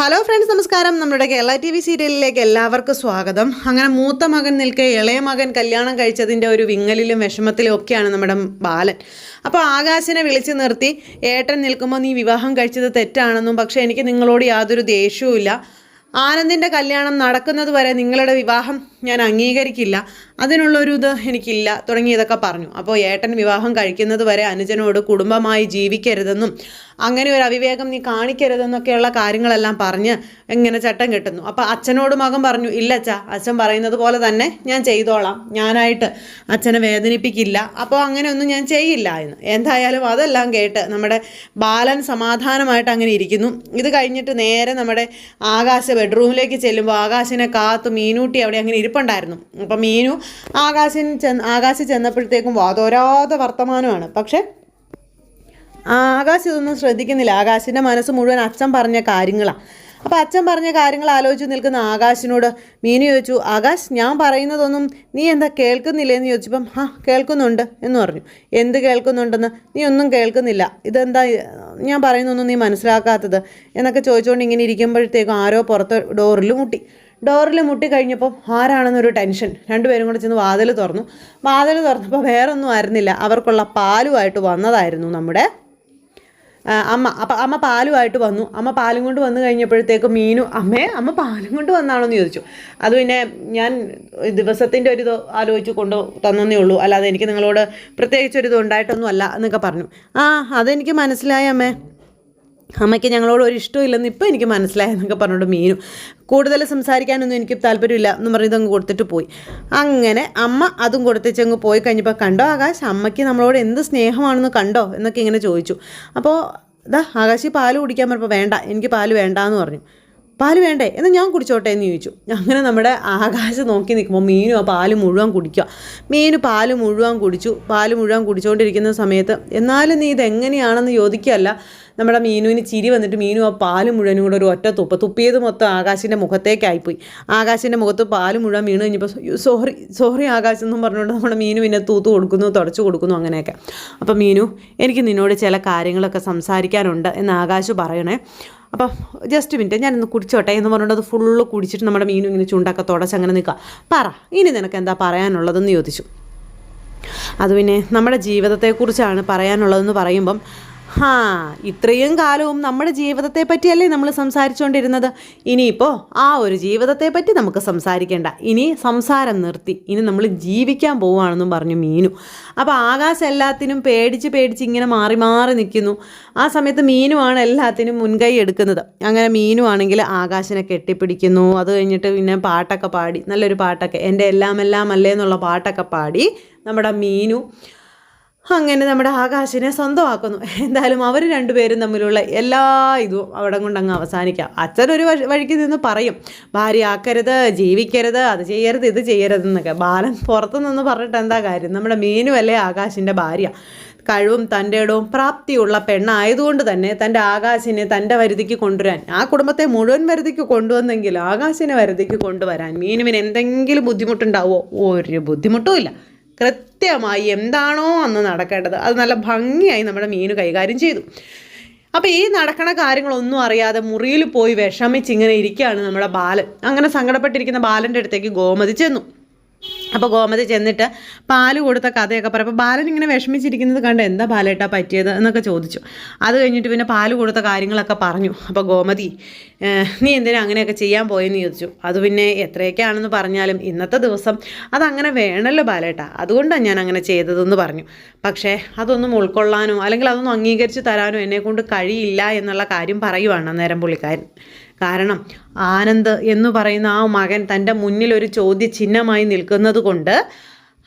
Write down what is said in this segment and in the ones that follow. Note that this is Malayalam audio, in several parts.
ഹലോ ഫ്രണ്ട്സ്, നമസ്കാരം. നമ്മുടെ കേരള TV സീരിയലിലേക്ക് എല്ലാവർക്കും സ്വാഗതം. അങ്ങനെ മൂത്ത മകൻ നിൽക്കെ ഇളയ മകൻ കല്യാണം കഴിച്ചതിൻ്റെ ഒരു വിങ്ങലിലും വിഷമത്തിലും ഒക്കെയാണ് നമ്മുടെ ബാലൻ. അപ്പോൾ ആകാശിനെ വിളിച്ചു നിർത്തി ഏട്ടൻ നിൽക്കുമ്പോൾ നീ വിവാഹം കഴിച്ചത് തെറ്റാണെന്നും പക്ഷേ എനിക്ക് നിങ്ങളോട് യാതൊരു ദേഷ്യവും ഇല്ല, ആനന്ദിൻ്റെ കല്യാണം നടക്കുന്നത് വരെ നിങ്ങളുടെ വിവാഹം ഞാൻ അംഗീകരിക്കില്ല, അതിനുള്ളൊരു ഇത് എനിക്കില്ല തുടങ്ങിയതൊക്കെ പറഞ്ഞു. അപ്പോൾ ഏട്ടൻ വിവാഹം കഴിക്കുന്നത് വരെ അനുജനോട് കുടുംബമായി ജീവിക്കരുതെന്നും അങ്ങനെ ഒരു അവിവേകം നീ കാണിക്കരുതെന്നൊക്കെയുള്ള കാര്യങ്ങളെല്ലാം പറഞ്ഞ് എങ്ങനെ ചട്ടം കെട്ടുന്നു. അപ്പോൾ അച്ഛനോട് മകൻ പറഞ്ഞു, ഇല്ല അച്ഛാ, അച്ഛൻ പറയുന്നത് പോലെ തന്നെ ഞാൻ ചെയ്തോളാം, ഞാനായിട്ട് അച്ഛനെ വേദനിപ്പിക്കില്ല, അപ്പോൾ അങ്ങനെയൊന്നും ഞാൻ ചെയ്യില്ല എന്ന്. എന്തായാലും അതെല്ലാം കേട്ട് നമ്മുടെ ബാലൻ സമാധാനമായിട്ട് അങ്ങനെ ഇരിക്കുന്നു. ഇത് കഴിഞ്ഞിട്ട് നേരെ നമ്മുടെ ആകാശ ബെഡ്റൂമിലേക്ക് ചെല്ലുമ്പോൾ ആകാശിനെ കാത്തു മീനൂട്ടി അവിടെ അങ്ങനെ ഇരിപ്പുണ്ടായിരുന്നു. അപ്പം മീനു ആകാശ് ചെന്നപ്പോഴത്തേക്കും വാതോരാതെ വർത്തമാനമാണ്. പക്ഷേ ആകാശ് ഇതൊന്നും ശ്രദ്ധിക്കുന്നില്ല. ആകാശിൻ്റെ മനസ്സ് മുഴുവൻ അച്ഛൻ പറഞ്ഞ കാര്യങ്ങളാണ്. അപ്പോൾ അച്ഛൻ പറഞ്ഞ കാര്യങ്ങൾ ആലോചിച്ച് നിൽക്കുന്ന ആകാശിനോട് മീനു ചോദിച്ചു, ആകാശ് ഞാൻ പറയുന്നതൊന്നും നീ എന്താ കേൾക്കുന്നില്ലേന്ന് ചോദിച്ചപ്പം കേൾക്കുന്നുണ്ട് എന്ന് പറഞ്ഞു. എന്ത് കേൾക്കുന്നുണ്ടെന്ന്? നീ ഒന്നും കേൾക്കുന്നില്ല, ഇതെന്താ ഞാൻ പറയുന്നൊന്നും നീ മനസ്സിലാക്കാത്തത് എന്നൊക്കെ ചോദിച്ചുകൊണ്ട് ഇങ്ങനെ ഇരിക്കുമ്പോഴത്തേക്കും ആരോ പുറത്ത് ഡോറിൽ മുട്ടി കഴിഞ്ഞപ്പോൾ ആരാണെന്നൊരു ടെൻഷൻ. രണ്ടുപേരും കൂടെ ചെന്ന് വാതിൽ തുറന്നപ്പോൾ വേറൊന്നും ആയിരുന്നില്ല, അവർക്കുള്ള പാലുമായിട്ട് വന്നതായിരുന്നു നമ്മുടെ അമ്മ. അപ്പം അമ്മ പാലുമായിട്ട് വന്നു. അമ്മ പാലും കൊണ്ട് വന്നു കഴിഞ്ഞപ്പോഴത്തേക്കും മീനു അമ്മ പാലും കൊണ്ട് വന്നാണോ എന്ന് ചോദിച്ചു. അത് പിന്നെ ഞാൻ ദിവസത്തിൻ്റെ ഒരിത് ആലോചിച്ച് കൊണ്ട് തന്നേ ഉള്ളൂ, അല്ലാതെ എനിക്ക് നിങ്ങളോട് പ്രത്യേകിച്ചൊരിത് ഉണ്ടായിട്ടൊന്നും അല്ല എന്നൊക്കെ പറഞ്ഞു. അതെനിക്ക് മനസ്സിലായി അമ്മയ്ക്ക് ഞങ്ങളോട് ഒരു ഇഷ്ടമില്ലെന്ന് ഇപ്പം എനിക്ക് മനസ്സിലായെന്നൊക്കെ പറഞ്ഞുകൊണ്ട് മീനു കൂടുതൽ സംസാരിക്കാനൊന്നും എനിക്ക് താല്പര്യമില്ല എന്ന് പറഞ്ഞ് ഇതങ്ങ് കൊടുത്തിട്ട് പോയി. അങ്ങനെ അമ്മ അതും കൊടുത്തേച്ചങ്ങ് പോയി കഴിഞ്ഞപ്പോൾ, കണ്ടോ ആകാശ്, അമ്മയ്ക്ക് നമ്മളോട് എന്ത് സ്നേഹമാണെന്ന് കണ്ടോ എന്നൊക്കെ ഇങ്ങനെ ചോദിച്ചു. അപ്പോൾ ആകാശ് പാല് കുടിക്കാൻ പറഞ്ഞപ്പോൾ വേണ്ട, എനിക്ക് പാല് വേണ്ടാന്ന് പറഞ്ഞു. പാല് വേണ്ടേ എന്നാൽ ഞാൻ കുടിച്ചോട്ടെ എന്ന് ചോദിച്ചു. അങ്ങനെ നമ്മുടെ ആകാശം നോക്കി നിൽക്കുമ്പോൾ മീനു ആ പാല് മുഴുവൻ കുടിക്കുക. മീനു പാല് മുഴുവൻ കുടിച്ചുകൊണ്ടിരിക്കുന്ന സമയത്ത് എന്നാലും നീ ഇതെങ്ങനെയാണെന്ന് ചോദിക്കുകയല്ല, നമ്മുടെ മീനുവിന് ചിരി വന്നിട്ട് മീനു ആ പാല് മുഴുവനും കൂടെ ഒരു ഒറ്റ തുപ്പിയത് മൊത്തം ആകാശിൻ്റെ മുഖത്തേക്കായിപ്പോയി. ആകാശിൻ്റെ മുഖത്ത് പാല് മുഴുവൻ വീണ് കഴിഞ്ഞപ്പോൾ സോറി ആകാശ് എന്നും പറഞ്ഞുകൊണ്ട് നമ്മുടെ മീനു പിന്നെ തൂത്ത് കൊടുക്കുന്നു, തുടച്ചു കൊടുക്കുന്നു, അങ്ങനെയൊക്കെ. അപ്പം മീനു, എനിക്ക് നിന്നോട് ചില കാര്യങ്ങളൊക്കെ സംസാരിക്കാനുണ്ട് എന്ന് ആകാശ് പറയണേ. അപ്പം ജസ്റ്റ് മിനിറ്റ് ഞാനൊന്ന് കുടിച്ചോട്ടെ എന്ന് പറഞ്ഞുകൊണ്ട് അത് ഫുള്ള് കുടിച്ചിട്ട് നമ്മുടെ മീനു ഇങ്ങനെ ചുണ്ടൊക്കെ തുടച്ചങ്ങനെ നിൽക്കുക. പറ, ഇനി നിനക്ക് എന്താ പറയാനുള്ളതെന്ന് ചോദിച്ചു. അത് പിന്നെ നമ്മുടെ ജീവിതത്തെക്കുറിച്ചാണ് പറയാനുള്ളതെന്ന് പറയുമ്പം, ഇത്രയും കാലവും നമ്മുടെ ജീവിതത്തെ പറ്റിയല്ലേ നമ്മൾ സംസാരിച്ചുകൊണ്ടിരുന്നത്, ഇനിയിപ്പോൾ ആ ഒരു ജീവിതത്തെ പറ്റി നമുക്ക് സംസാരിക്കേണ്ട, ഇനി സംസാരം നിർത്തി, ഇനി നമ്മൾ ജീവിക്കാൻ പോവുകയാണെന്നും പറഞ്ഞു മീനു. അപ്പോൾ ആകാശം എല്ലാത്തിനും പേടിച്ച് ഇങ്ങനെ മാറി നിൽക്കുന്നു. ആ സമയത്ത് മീനുവാണ് എല്ലാത്തിനും മുൻകൈ എടുക്കുന്നത്. അങ്ങനെ മീനു ആണെങ്കിൽ ആകാശിനെ കെട്ടിപ്പിടിക്കുന്നു. അത് കഴിഞ്ഞിട്ട് പിന്നെ പാട്ടൊക്കെ പാടി, നല്ലൊരു പാട്ടൊക്കെ, എൻ്റെ എല്ലാം അല്ലേ എന്നുള്ള പാട്ടൊക്കെ പാടി നമ്മുടെ മീനു അങ്ങനെ നമ്മുടെ ആകാശിനെ സ്വന്തമാക്കുന്നു. എന്തായാലും അവർ രണ്ടുപേരും തമ്മിലുള്ള എല്ലാ ഇതും അവിടെ കൊണ്ടങ്ങ് അവസാനിക്കാം. അച്ഛനൊരു വഴിക്ക് നിന്ന് പറയും, ഭാര്യ ആക്കരുത്, ജീവിക്കരുത്, അത് ചെയ്യരുത്, ഇത് ചെയ്യരുതെന്നൊക്കെ. ബാലൻ പുറത്തു നിന്ന് പറഞ്ഞിട്ട് എന്താ കാര്യം? നമ്മുടെ മീനു അല്ലേ ആകാശിൻ്റെ ഭാര്യ. കഴിവും തൻ്റെ ഇടവും പ്രാപ്തിയുള്ള പെണ്ണായതുകൊണ്ട് തന്നെ തൻ്റെ ആകാശിനെ തൻ്റെ വരുതിക്ക് കൊണ്ടുവരാൻ, ആ കുടുംബത്തെ മുഴുവൻ വരുതിക്ക് കൊണ്ടുവന്നെങ്കിൽ ആകാശിനെ വരുതിക്ക് കൊണ്ടുവരാൻ മീനുവിന് എന്തെങ്കിലും ബുദ്ധിമുട്ടുണ്ടാവുമോ? ഒരു ബുദ്ധിമുട്ടും ഇല്ല. കൃത്യമായി എന്താണോ അന്ന് നടക്കേണ്ടത് അത് നല്ല ഭംഗിയായി നമ്മുടെ മീനു കൈകാര്യം ചെയ്തു. അപ്പോൾ ഈ നടക്കണ കാര്യങ്ങളൊന്നും അറിയാതെ മുറിയിൽ പോയി വിഷമിച്ചിങ്ങനെ ഇരിക്കുകയാണ് നമ്മുടെ ബാലൻ. അങ്ങനെ സങ്കടപ്പെട്ടിരിക്കുന്ന ബാലൻ്റെ അടുത്തേക്ക് ഗോമതി ചെന്നു. അപ്പോൾ ഗോമതി ചെന്നിട്ട് പാല് കൊടുത്ത കഥയൊക്കെ പറയും. ബാലൻ ഇങ്ങനെ വിഷമിച്ചിരിക്കുന്നത് കണ്ട് എന്താ ബാലേട്ടാ പറ്റിയത് എന്നൊക്കെ ചോദിച്ചു. അത് കഴിഞ്ഞിട്ട് പിന്നെ പാല് കൊടുത്ത കാര്യങ്ങളൊക്കെ പറഞ്ഞു. അപ്പോൾ ഗോമതി, നീ എന്തിനാ അങ്ങനെയൊക്കെ ചെയ്യാൻ പോയെന്ന് ചോദിച്ചു. അത് പിന്നെ എത്രയൊക്കെയാണെന്ന് പറഞ്ഞാലും ഇന്നത്തെ ദിവസം അതങ്ങനെ വേണമല്ലോ ബാലേട്ടാ, അതുകൊണ്ടാണ് ഞാൻ അങ്ങനെ ചെയ്തതെന്ന് പറഞ്ഞു. പക്ഷേ അതൊന്നും ഉൾക്കൊള്ളാനോ അല്ലെങ്കിൽ അതൊന്നും അംഗീകരിച്ച് തരാനോ എന്നെക്കൊണ്ട് കഴിയില്ല എന്നുള്ള കാര്യം പറയുവാണ് അന്നേരം പുള്ളിക്കാരൻ. കാരണം ആനന്ദ് എന്ന് പറയുന്ന ആ മകൻ തൻ്റെ മുന്നിൽ ഒരു ചോദ്യചിഹ്നമായി നിൽക്കുന്നത് കൊണ്ട്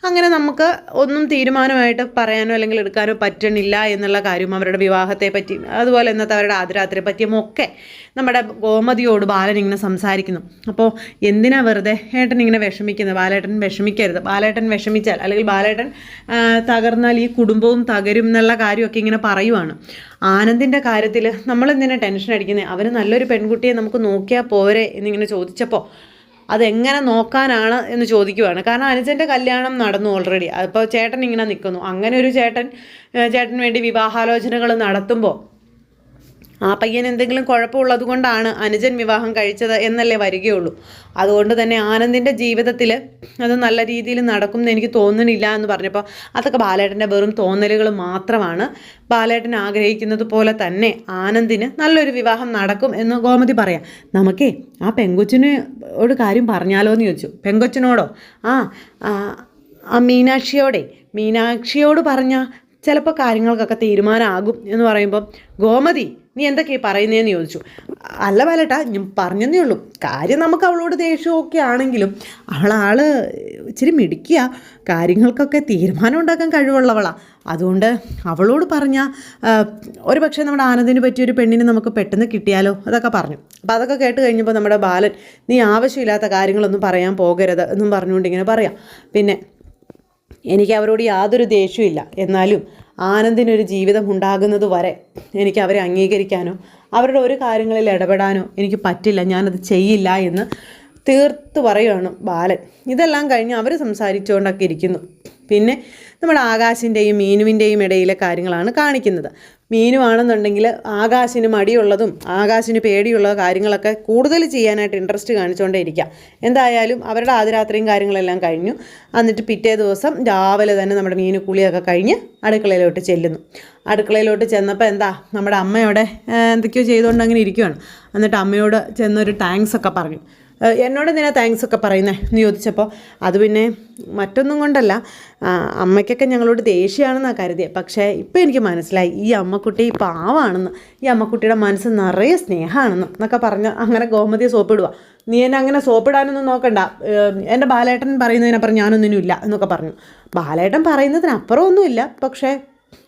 അങ്ങനെ നമുക്ക് ഒന്നും തീരുമാനമായിട്ട് പറയാനോ അല്ലെങ്കിൽ എടുക്കാനോ പറ്റണില്ല എന്നുള്ള കാര്യം, അവരുടെ വിവാഹത്തെ പറ്റിയും അതുപോലെ ഇന്നത്തെ അവരുടെ ആദ്യരാത്രിയെ പറ്റിയും ഒക്കെ നമ്മുടെ ഗോമതിയോട് ബാലൻ ഇങ്ങനെ സംസാരിക്കുന്നു. അപ്പോൾ എന്തിനാ വെറുതെ ഏട്ടൻ ഇങ്ങനെ വിഷമിക്കുന്നത്? ബാലേട്ടൻ വിഷമിക്കരുത്, ബാലേട്ടൻ വിഷമിച്ചാൽ അല്ലെങ്കിൽ ബാലേട്ടൻ തകർന്നാൽ ഈ കുടുംബവും തകരും എന്നുള്ള കാര്യമൊക്കെ ഇങ്ങനെ പറയുവാണ്. ആനന്ദിൻ്റെ കാര്യത്തിൽ നമ്മളെന്തിനാ ടെൻഷൻ അടിക്കുന്നത്? അവന് നല്ലൊരു പെൺകുട്ടിയെ നമുക്ക് നോക്കിയാൽ പോരെ എന്നിങ്ങനെ ചോദിച്ചപ്പോൾ അതെങ്ങനെ നോക്കാനാണ് എന്ന് ചോദിക്കുവാണ്. കാരണം അനുജൻ്റെ കല്യാണം നടന്നു ഓൾറെഡി. അതിപ്പോൾ ചേട്ടൻ ഇങ്ങനെ നിൽക്കുന്നു. അങ്ങനെ ഒരു ചേട്ടന് വേണ്ടി വിവാഹാലോചനകൾ നടത്തുമ്പോൾ ആ പയ്യൻ എന്തെങ്കിലും കുഴപ്പമുള്ളത് കൊണ്ടാണ് അനുജൻ വിവാഹം കഴിച്ചത് എന്നല്ലേ വരികയുള്ളൂ. അതുകൊണ്ട് തന്നെ ആനന്ദിൻ്റെ ജീവിതത്തിൽ അത് നല്ല രീതിയിൽ നടക്കും എന്ന് എനിക്ക് തോന്നുന്നില്ല എന്ന് പറഞ്ഞപ്പോൾ അതൊക്കെ ബാലേട്ടൻ്റെ വെറും തോന്നലുകൾ മാത്രമാണ്. ബാലേട്ടൻ ആഗ്രഹിക്കുന്നത് പോലെ തന്നെ ആനന്ദിന് നല്ലൊരു വിവാഹം നടക്കും എന്ന് ഗോമതി പറയാം. നമുക്കേ ആ പെങ്കൊച്ചിനോട് കാര്യം പറഞ്ഞാലോ എന്ന് ചോദിച്ചു. പെങ്കൊച്ചിനോടോ? ആ മീനാക്ഷിയോട് പറഞ്ഞാൽ ചിലപ്പോൾ കാര്യങ്ങൾക്കൊക്കെ തീരുമാനമാകും എന്ന് പറയുമ്പം ഗോമതി നീ എന്തൊക്കെയാണ് പറയുന്നതെന്ന് ചോദിച്ചു. അല്ല ബാലേട്ടാ, ഞാൻ പറഞ്ഞതേ ഉള്ളൂ. കാര്യം നമുക്ക് അവളോട് ദേഷ്യമൊക്കെ ആണെങ്കിലും അവളാൾ ഇച്ചിരി മിടിക്കുക, കാര്യങ്ങൾക്കൊക്കെ തീരുമാനം ഉണ്ടാക്കാൻ കഴിവുള്ളവളാണ്. അതുകൊണ്ട് അവളോട് പറഞ്ഞാൽ ഒരു പക്ഷേ നമ്മുടെ ആനന്ദിന് പറ്റിയൊരു പെണ്ണിനെ നമുക്ക് പെട്ടെന്ന് കിട്ടിയാലോ, അതൊക്കെ പറഞ്ഞു. അപ്പോൾ അതൊക്കെ കേട്ട് കഴിഞ്ഞപ്പോൾ നമ്മുടെ ബാലൻ നീ ആവശ്യമില്ലാത്ത കാര്യങ്ങളൊന്നും പറയാൻ പോകരുത് എന്നും പറഞ്ഞുകൊണ്ട് ഇങ്ങനെ പറയാം. പിന്നെ എനിക്ക് അവരോട് യാതൊരു ദേഷ്യമില്ല, എന്നാലും ആനന്ദിനൊരു ജീവിതം ഉണ്ടാകുന്നത് വരെ എനിക്ക് അവരെ അംഗീകരിക്കാനോ അവരുടെ ഒരു കാര്യങ്ങളിൽ ഇടപെടാനോ എനിക്ക് പറ്റില്ല, ഞാനത് ചെയ്യില്ല എന്ന് തീർത്ത് പറയുകയാണ് ബാലൻ. ഇതെല്ലാം കഴിഞ്ഞ് അവർ സംസാരിച്ചുകൊണ്ടൊക്കെ ഇരിക്കുന്നു. പിന്നെ നമ്മുടെ ആകാശിൻ്റെയും മീനുവിൻ്റെയും ഇടയിലെ കാര്യങ്ങളാണ് കാണിക്കുന്നത്. മീനു ആണെന്നുണ്ടെങ്കിൽ ആകാശിന് മടിയുള്ളതും ആകാശിന് പേടിയുള്ള കാര്യങ്ങളൊക്കെ കൂടുതൽ ചെയ്യാനായിട്ട് ഇൻട്രസ്റ്റ് കാണിച്ചുകൊണ്ടേ ഇരിക്കുക. എന്തായാലും അവരുടെ ആദ്യരാത്രിയും കാര്യങ്ങളെല്ലാം കഴിഞ്ഞു. എന്നിട്ട് പിറ്റേ ദിവസം രാവിലെ തന്നെ നമ്മുടെ മീനു കുളിയൊക്കെ കഴിഞ്ഞ് അടുക്കളയിലോട്ട് ചെല്ലുന്നു. അടുക്കളയിലോട്ട് ചെന്നപ്പോൾ എന്താ നമ്മുടെ അമ്മയോടെ എന്തൊക്കെയോ ചെയ്തുകൊണ്ട് അങ്ങനെ ഇരിക്കുകയാണ്. എന്നിട്ട് അമ്മയോട് ചെന്നൊരു താങ്ക്സ് ഒക്കെ പറഞ്ഞു. എന്നോട് എന്തിനാ താങ്ക്സ് ഒക്കെ പറയുന്നത് എന്ന് ചോദിച്ചപ്പോൾ അത് പിന്നെ മറ്റൊന്നും കൊണ്ടല്ല, അമ്മയ്ക്കൊക്കെ ഞങ്ങളോട് ദേഷ്യമാണെന്നാണ് കരുതിയത്. പക്ഷേ ഇപ്പോൾ എനിക്ക് മനസ്സിലായി ഈ അമ്മക്കുട്ടി പാവാണെന്ന്, ഈ അമ്മക്കുട്ടിയുടെ മനസ്സ് നിറയെ സ്നേഹമാണെന്ന് എന്നൊക്കെ പറഞ്ഞ് അങ്ങനെ ഗോമതിയെ സോപ്പിടുക. നീ എന്നെ അങ്ങനെ സോപ്പിടാനൊന്നും നോക്കണ്ട, എൻ്റെ ബാലേട്ടൻ പറയുന്നതിനപ്പുറം ഞാനൊന്നിനും ഇല്ല എന്നൊക്കെ പറഞ്ഞു. ബാലേട്ടൻ പറയുന്നതിനപ്പുറം ഒന്നുമില്ല, പക്ഷേ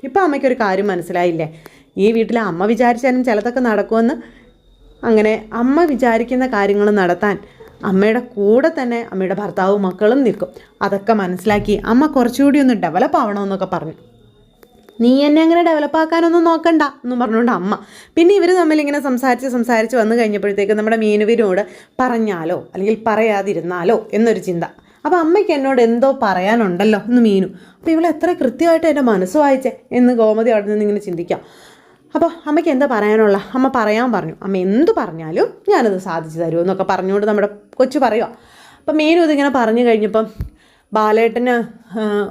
ഇപ്പോൾ അമ്മയ്ക്കൊരു കാര്യം മനസ്സിലായില്ലേ, ഈ വീട്ടിൽ അമ്മ വിചാരിച്ചാലും ചിലതൊക്കെ നടക്കുമെന്ന്. അങ്ങനെ അമ്മ വിചാരിക്കുന്ന കാര്യങ്ങൾ നടത്താൻ അമ്മയുടെ കൂടെ തന്നെ അമ്മയുടെ ഭർത്താവും മക്കളും നിൽക്കും. അതൊക്കെ മനസ്സിലാക്കി അമ്മ കുറച്ചുകൂടി ഒന്ന് ഡെവലപ്പ് ആവണമെന്നൊക്കെ പറഞ്ഞു. നീ എന്നെ അങ്ങനെ ഡെവലപ്പാക്കാനൊന്നും നോക്കണ്ട എന്നും പറഞ്ഞുകൊണ്ട് അമ്മ. പിന്നെ ഇവർ തമ്മിലിങ്ങനെ സംസാരിച്ച് വന്നു കഴിഞ്ഞപ്പോഴത്തേക്ക് നമ്മുടെ മീനുവിനോട് പറഞ്ഞാലോ അല്ലെങ്കിൽ പറയാതിരുന്നാലോ എന്നൊരു ചിന്ത. അപ്പോൾ അമ്മയ്ക്ക് എന്നോട് എന്തോ പറയാനുണ്ടല്ലോ എന്ന് മീനു. അപ്പോൾ ഇവൾ എത്ര കൃത്യമായിട്ട് എൻ്റെ മനസ്സ് വായിച്ചേ എന്ന് ഗോമതി അവിടെ നിന്ന് ഇങ്ങനെ ചിന്തിക്കാം. അപ്പോൾ അമ്മയ്ക്ക് എന്താ പറയാനുള്ള, അമ്മ പറയാൻ പറഞ്ഞു. അമ്മ എന്ത് പറഞ്ഞാലും ഞാനത് സാധിച്ചു തരുമോ എന്നൊക്കെ പറഞ്ഞുകൊണ്ട് നമ്മുടെ കൊച്ചു പറയുക. അപ്പം മീനു ഇതിങ്ങനെ പറഞ്ഞു കഴിഞ്ഞപ്പം ബാലേട്ടന്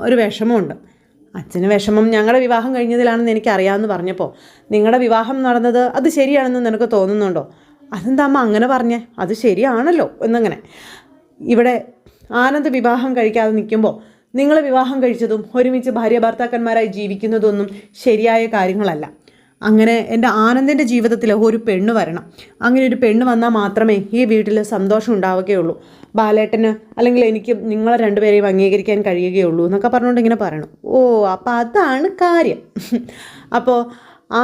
ഒരു വിഷമമുണ്ട്. അച്ഛന് വിഷമം ഞങ്ങളുടെ വിവാഹം കഴിഞ്ഞതിലാണെന്ന് എനിക്കറിയാമെന്ന് പറഞ്ഞപ്പോൾ നിങ്ങളുടെ വിവാഹം നടന്നത് അത് ശരിയാണെന്ന് നിനക്ക് തോന്നുന്നുണ്ടോ? അതെന്താ അമ്മ അങ്ങനെ പറഞ്ഞേ? അത് ശരിയാണല്ലോ എന്നങ്ങനെ. ഇവിടെ ആനന്ദ് വിവാഹം കഴിക്കാതെ നിൽക്കുമ്പോൾ നിങ്ങൾ വിവാഹം കഴിച്ചതും ഒരുമിച്ച് ഭാര്യ ഭർത്താക്കന്മാരായി ജീവിക്കുന്നതൊന്നും ശരിയായ കാര്യങ്ങളല്ല. അങ്ങനെ എൻ്റെ ആനന്ദിൻ്റെ ജീവിതത്തിൽ ഒരു പെണ്ണ് വരണം. അങ്ങനെ ഒരു പെണ്ണ് വന്നാൽ മാത്രമേ ഈ വീട്ടിൽ സന്തോഷം ഉണ്ടാവുകയുള്ളൂ. ബാലേട്ടന് അല്ലെങ്കിൽ എനിക്ക് നിങ്ങളെ രണ്ടുപേരെയും അംഗീകരിക്കാൻ കഴിയുകയുള്ളൂ എന്നൊക്കെ പറഞ്ഞുകൊണ്ട് ഇങ്ങനെ പറയണം. ഓ, അപ്പോൾ അതാണ് കാര്യം. അപ്പോൾ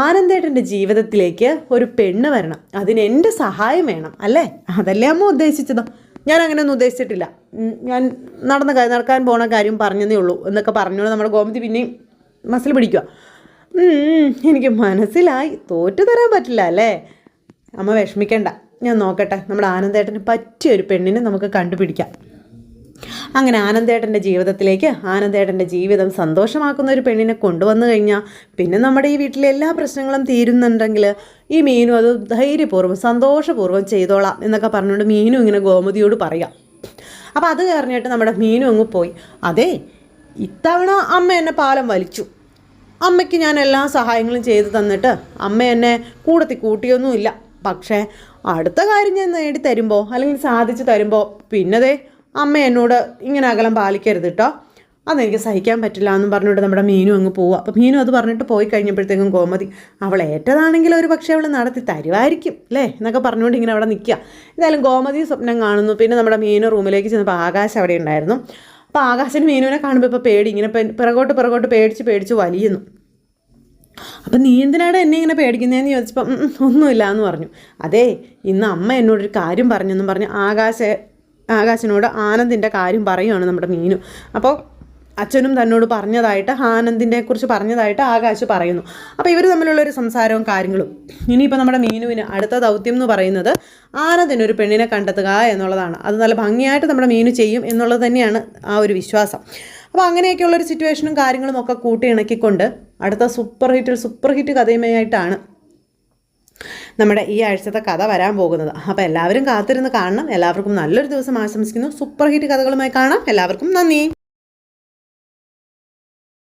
ആനന്ദേട്ടൻ്റെ ജീവിതത്തിലേക്ക് ഒരു പെണ്ണ് വരണം, അതിന് എൻ്റെ സഹായം വേണം അല്ലേ? അതല്ലേ അമ്മ ഉദ്ദേശിച്ചതോ? ഞാൻ അങ്ങനെയൊന്നും ഉദ്ദേശിച്ചിട്ടില്ല. ഞാൻ നടക്കാൻ പോണ കാര്യം പറഞ്ഞതേ ഉള്ളൂ എന്നൊക്കെ പറഞ്ഞുകൊണ്ട് നമ്മുടെ ഗോമതി പിന്നെയും മസിൽ പിടിക്കുക. എനിക്ക് മനസ്സിലായി, തോറ്റു തരാൻ പറ്റില്ല അല്ലേ? അമ്മ വിഷമിക്കണ്ട, ഞാൻ നോക്കട്ടെ, നമ്മുടെ ആനന്ദേട്ടന് പറ്റിയൊരു പെണ്ണിനെ നമുക്ക് കണ്ടുപിടിക്കാം. അങ്ങനെ ആനന്ദേട്ടൻ്റെ ജീവിതത്തിലേക്ക് ആനന്ദേട്ടൻ്റെ ജീവിതം സന്തോഷമാക്കുന്ന ഒരു പെണ്ണിനെ കൊണ്ടുവന്നു കഴിഞ്ഞാൽ പിന്നെ നമ്മുടെ ഈ വീട്ടിലെ എല്ലാ പ്രശ്നങ്ങളും തീരുന്നുണ്ടെങ്കിൽ ഈ മീനു അത് ധൈര്യപൂർവ്വം സന്തോഷപൂർവ്വം ചെയ്തോളാം എന്നൊക്കെ പറഞ്ഞുകൊണ്ട് മീനു ഇങ്ങനെ ഗോമതിയോട് പറയാം. അപ്പോൾ അത് പറഞ്ഞിട്ട് നമ്മുടെ മീനു അങ്ങ് പോയി. അതെ, ഇത്തവണ അമ്മ എന്നെ പാലം വലിച്ചു. അമ്മയ്ക്ക് ഞാൻ എല്ലാ സഹായങ്ങളും ചെയ്തു തന്നിട്ട് അമ്മ എന്നെ കൂട്ടിയൊന്നുമില്ല. പക്ഷേ അടുത്ത കാര്യം ഞാൻ നേടി തരുമ്പോൾ അല്ലെങ്കിൽ സാധിച്ചു തരുമ്പോൾ പിന്നതേ അമ്മ എന്നോട് ഇങ്ങനെ അകലം പാലിക്കരുത് കേട്ടോ, അതെനിക്ക് സഹിക്കാൻ പറ്റില്ല എന്നും പറഞ്ഞിട്ട് നമ്മുടെ മീനു അങ്ങ് പോവുക. അപ്പോൾ മീനു അത് പറഞ്ഞിട്ട് പോയി കഴിഞ്ഞപ്പോഴത്തേക്കും ഗോമതി അവൾ ഏറ്റതാണെങ്കിൽ ഒരു പക്ഷേ അവൾ നടത്തി തരുമായിരിക്കും അല്ലേ എന്നൊക്കെ പറഞ്ഞുകൊണ്ട് ഇങ്ങനെ അവിടെ നിൽക്കുക. എന്തായാലും ഗോമതി സ്വപ്നം കാണുന്നു. പിന്നെ നമ്മുടെ മീനു റൂമിലേക്ക് ചെന്നപ്പോൾ ആകാശ് അവിടെ ഉണ്ടായിരുന്നു. അപ്പോൾ ആകാശിന് മീനുവിനെ കാണുമ്പോൾ ഇപ്പോൾ പേടി, ഇങ്ങനെ പിറകോട്ട് പേടിച്ച് വലിയുന്നു. അപ്പം നീ എന്തിനാണ് എന്നെ ഇങ്ങനെ പേടിക്കുന്നതെന്ന് ചോദിച്ചപ്പം ഒന്നുമില്ല എന്ന് പറഞ്ഞു. അതെ, ഇന്ന് അമ്മ എന്നോടൊരു കാര്യം പറഞ്ഞെന്നും പറഞ്ഞ് ആകാശിനോട് ആനന്ദിൻ്റെ കാര്യം പറയുകയാണ് നമ്മുടെ മീനു. അപ്പോൾ അച്ഛനും തന്നോട് പറഞ്ഞതായിട്ട് ആനന്ദിനെ കുറിച്ച് പറഞ്ഞതായിട്ട് ആകാശ് പറയുന്നു. അപ്പോൾ ഇവർ തമ്മിലുള്ളൊരു സംസാരവും കാര്യങ്ങളും. ഇനിയിപ്പോൾ നമ്മുടെ മീനുവിന് അടുത്ത ദൗത്യം എന്ന് പറയുന്നത് ആനന്ദിനൊരു പെണ്ണിനെ കണ്ടെത്തുക എന്നുള്ളതാണ്. അത് നല്ല ഭംഗിയായിട്ട് നമ്മുടെ മീനു ചെയ്യും എന്നുള്ളത് തന്നെയാണ് ആ ഒരു വിശ്വാസം. അപ്പോൾ അങ്ങനെയൊക്കെയുള്ളൊരു സിറ്റുവേഷനും കാര്യങ്ങളും ഒക്കെ കൂട്ടി ഇണക്കിക്കൊണ്ട് അടുത്ത സൂപ്പർ ഹിറ്റ് കഥയുമായിട്ടാണ് നമ്മുടെ ഈ ആഴ്ചത്തെ കഥ വരാൻ പോകുന്നത്. അപ്പോൾ എല്ലാവരും കാത്തിരുന്ന് കാണണം. എല്ലാവർക്കും നല്ലൊരു ദിവസം ആശംസിക്കുന്നു. സൂപ്പർ ഹിറ്റ് കഥകളുമായി കാണാം. എല്ലാവർക്കും നന്ദി.